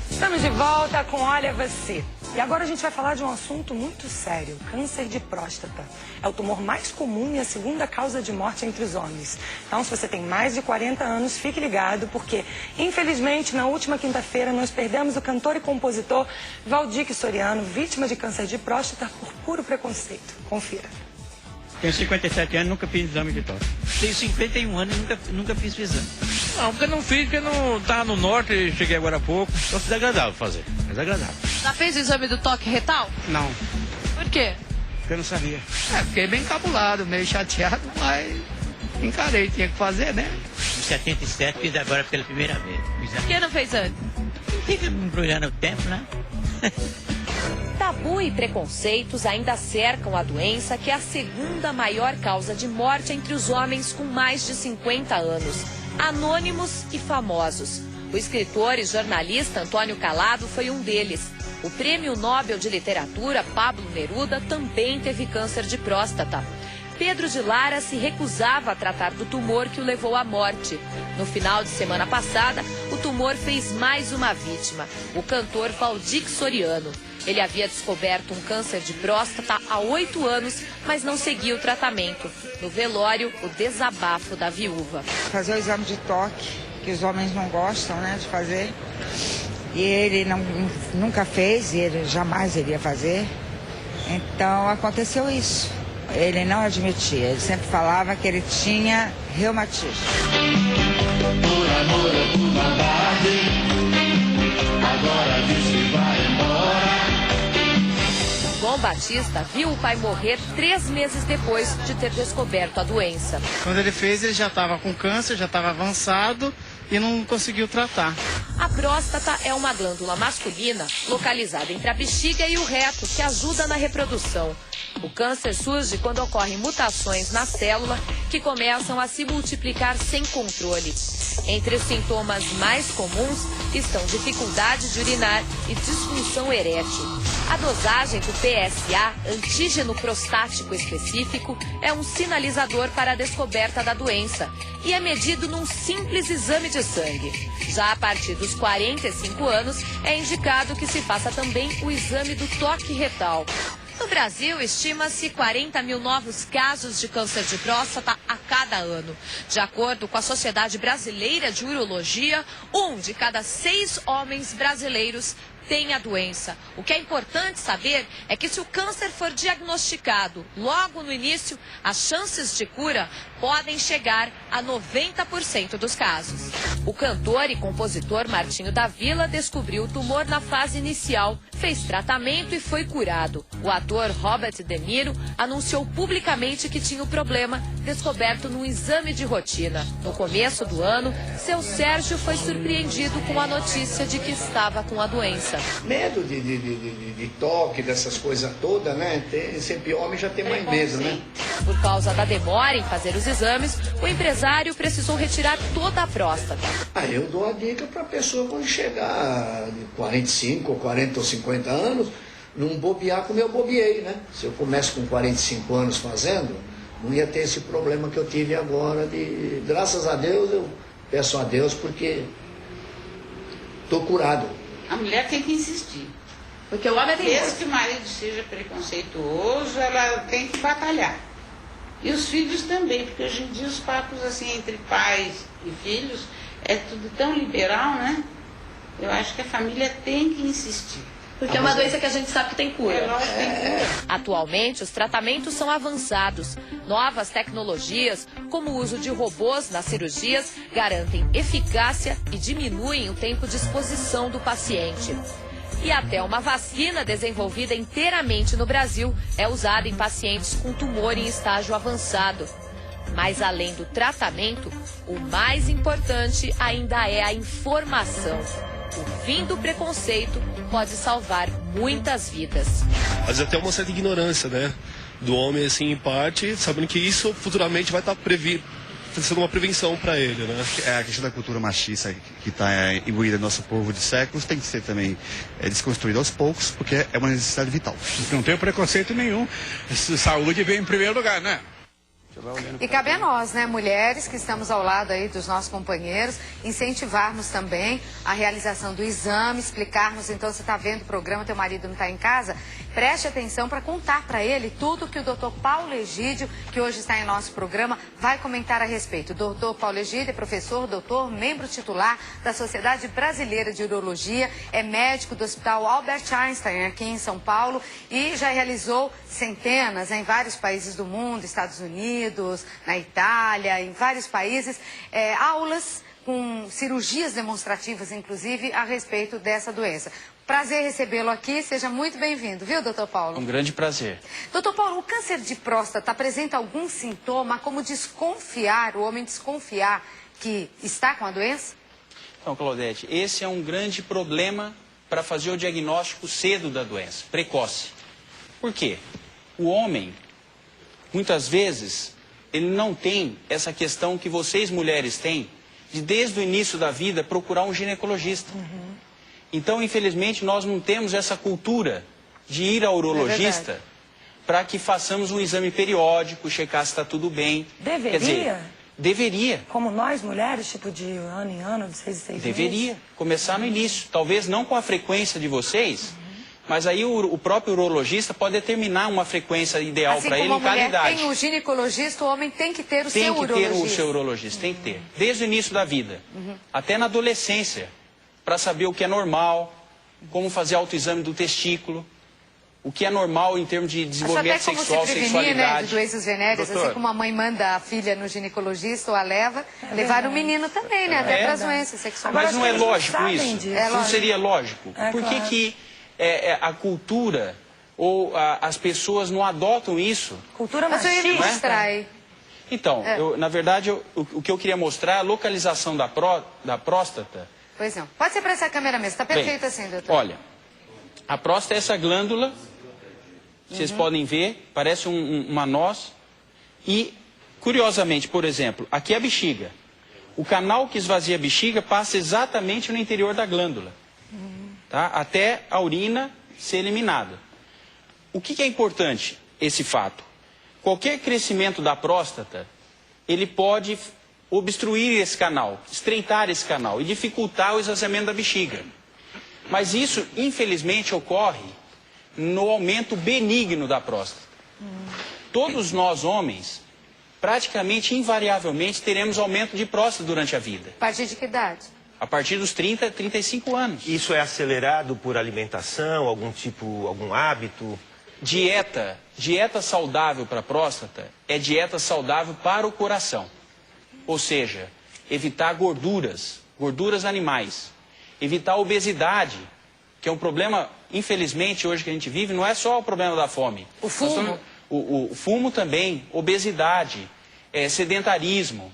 Estamos de volta com Olha Você. E agora a gente vai falar de um assunto muito sério, câncer de próstata. É o tumor mais comum e a segunda causa de morte entre os homens. Então, se você tem mais de 40 anos, fique ligado, porque, infelizmente, na última quinta-feira, nós perdemos o cantor e compositor Valdir Soriano, vítima de câncer de próstata por puro preconceito. Confira. Tenho 57 anos, nunca fiz exame de toque. Tenho 51 anos e nunca fiz o exame. Não, porque não fiz, porque não tá no norte e cheguei agora há pouco. Só desagradável fazer, desagradável. Já fez o exame do toque retal? Não, Por quê? porque eu não sabia. Fiquei bem cabulado, meio chateado, mas encarei, tinha que fazer, né? Em 77 fiz agora pela primeira vez. Por que não fez antes? Fica embrulhando o tempo, né? Tabu e preconceitos ainda cercam a doença, que é a segunda maior causa de morte entre os homens com mais de 50 anos. Anônimos e famosos. O escritor e jornalista Antônio Calado foi um deles. O Prêmio Nobel de Literatura, Pablo Neruda, também teve câncer de próstata. Pedro de Lara se recusava a tratar do tumor que o levou à morte. No final de semana passada, o tumor fez mais uma vítima, o cantor Valdir Soriano. Ele havia descoberto um câncer de próstata há 8 anos, mas não seguia o tratamento. No velório, o desabafo da viúva. Fazer o exame de toque, que os homens não gostam, né, de fazer. E ele nunca fez, e ele jamais iria fazer. Então aconteceu isso. Ele não admitia, ele sempre falava que ele tinha reumatismo. Por amor ou por maldade, agora diz que vai embora. João Batista viu o pai morrer 3 meses depois de ter descoberto a doença. Quando ele fez, ele já estava com câncer, já estava avançado e não conseguiu tratar. A próstata é uma glândula masculina localizada entre a bexiga e o reto, que ajuda na reprodução. O câncer surge quando ocorrem mutações na célula que começam a se multiplicar sem controle. Entre os sintomas mais comuns estão dificuldade de urinar e disfunção erétil. A dosagem do PSA, antígeno prostático específico, é um sinalizador para a descoberta da doença e é medido num simples exame de sangue. Já a partir dos 45 anos, é indicado que se faça também o exame do toque retal. No Brasil, estima-se 40 mil novos casos de câncer de próstata a cada ano. De acordo com a Sociedade Brasileira de Urologia, 1 de cada 6 homens brasileiros tem a doença. O que é importante saber é que se o câncer for diagnosticado logo no início, as chances de cura podem chegar a 90% dos casos. O cantor e compositor Martinho da Vila descobriu o tumor na fase inicial, fez tratamento e foi curado. O ator Robert De Niro anunciou publicamente que tinha o problema descoberto num exame de rotina. No começo do ano, seu Sérgio foi surpreendido com a notícia de que estava com a doença. Medo de toque, dessas coisas todas, né? Sempre homem já tem mais medo, né? Por causa da demora em fazer os exames, o empresário precisou retirar toda a próstata. Eu dou a dica para a pessoa quando chegar de 45, ou 40 ou 50 anos, não bobear como eu bobeei, né? Se eu começo com 45 anos fazendo, não ia ter esse problema que eu tive agora de... Graças a Deus, eu peço a Deus porque estou curado. A mulher tem que insistir. Porque o homem tem mesmo que o marido seja preconceituoso, ela tem que batalhar. E os filhos também, porque hoje em dia os papos assim entre pais e filhos é tudo tão liberal, né? Eu acho que a família tem que insistir. Porque é uma doença que a gente sabe que tem cura. É lógico que tem cura. Atualmente, os tratamentos são avançados. Novas tecnologias, como o uso de robôs nas cirurgias, garantem eficácia e diminuem o tempo de exposição do paciente. E até uma vacina desenvolvida inteiramente no Brasil é usada em pacientes com tumor em estágio avançado. Mas além do tratamento, o mais importante ainda é a informação. O fim do preconceito pode salvar muitas vidas. Às vezes até uma certa ignorância, né? Do homem, assim, em parte, sabendo que isso futuramente vai estar sendo uma prevenção para ele, né? A questão da cultura machista que está imbuída no nosso povo de séculos tem que ser também desconstruída aos poucos, porque é uma necessidade vital. Não tem preconceito nenhum. Saúde vem em primeiro lugar, né? E cabe a nós, né, mulheres que estamos ao lado aí dos nossos companheiros, incentivarmos também a realização do exame, explicarmos, então, você está vendo o programa, teu marido não está em casa, preste atenção para contar para ele tudo que o doutor Paulo Egídio, que hoje está em nosso programa, vai comentar a respeito. O doutor Paulo Egídio é professor, doutor, membro titular da Sociedade Brasileira de Urologia, é médico do Hospital Albert Einstein, aqui em São Paulo, e já realizou centenas em vários países do mundo, Estados Unidos, na Itália, em vários países, aulas com cirurgias demonstrativas, inclusive, a respeito dessa doença. Prazer recebê-lo aqui, seja muito bem-vindo, viu, doutor Paulo? Um grande prazer. Doutor Paulo, o câncer de próstata apresenta algum sintoma, como desconfiar, o homem desconfiar que está com a doença? Então, Claudete, esse é um grande problema para fazer o diagnóstico cedo da doença, precoce. Por quê? O homem, muitas vezes, ele não tem essa questão que vocês mulheres têm, de desde o início da vida procurar um ginecologista. Então, infelizmente, nós não temos essa cultura de ir ao urologista para que façamos um exame periódico, checar se está tudo bem. Deveria? Quer dizer, deveria. Como nós, mulheres, tipo de ano em ano, de 6 em 6 meses? Deveria. Começar no início. Talvez não com a frequência de vocês, mas aí o próprio urologista pode determinar uma frequência ideal para ele em cada idade. Assim como a mulher tem o ginecologista, o homem tem que ter o seu urologista. Tem que ter o seu urologista, tem que ter. Desde o início da vida, até na adolescência, para saber o que é normal, como fazer autoexame do testículo, o que é normal em termos de desenvolvimento sexual, sexualidade. Né, de doenças venéreas, Doutor, assim como a mãe manda a filha no ginecologista ou a leva, levar o menino também, né, até para as doenças sexuais. Mas não é lógico isso? Não seria lógico? Por que a cultura ou as pessoas não adotam isso? Cultura machista. Né? Então, na verdade, o que eu queria mostrar é a localização da próstata. Pois não. Pode ser para essa câmera mesmo, está perfeito assim, doutor. Olha, a próstata é essa glândula, vocês podem ver, parece uma noz. E, curiosamente, por exemplo, aqui é a bexiga. O canal que esvazia a bexiga passa exatamente no interior da glândula, tá? Até a urina ser eliminada. O que é importante, esse fato? Qualquer crescimento da próstata, ele pode obstruir esse canal, estreitar esse canal e dificultar o esvaziamento da bexiga. Mas isso, infelizmente, ocorre no aumento benigno da próstata. Todos nós, homens, praticamente, invariavelmente, teremos aumento de próstata durante a vida. A partir de que idade? A partir dos 30, 35 anos. Isso é acelerado por alimentação, algum hábito? Dieta saudável para a próstata é dieta saudável para o coração. Ou seja, evitar gorduras animais, evitar obesidade, que é um problema, infelizmente, hoje que a gente vive, não é só o problema da fome. O fumo? O fumo também, obesidade, sedentarismo.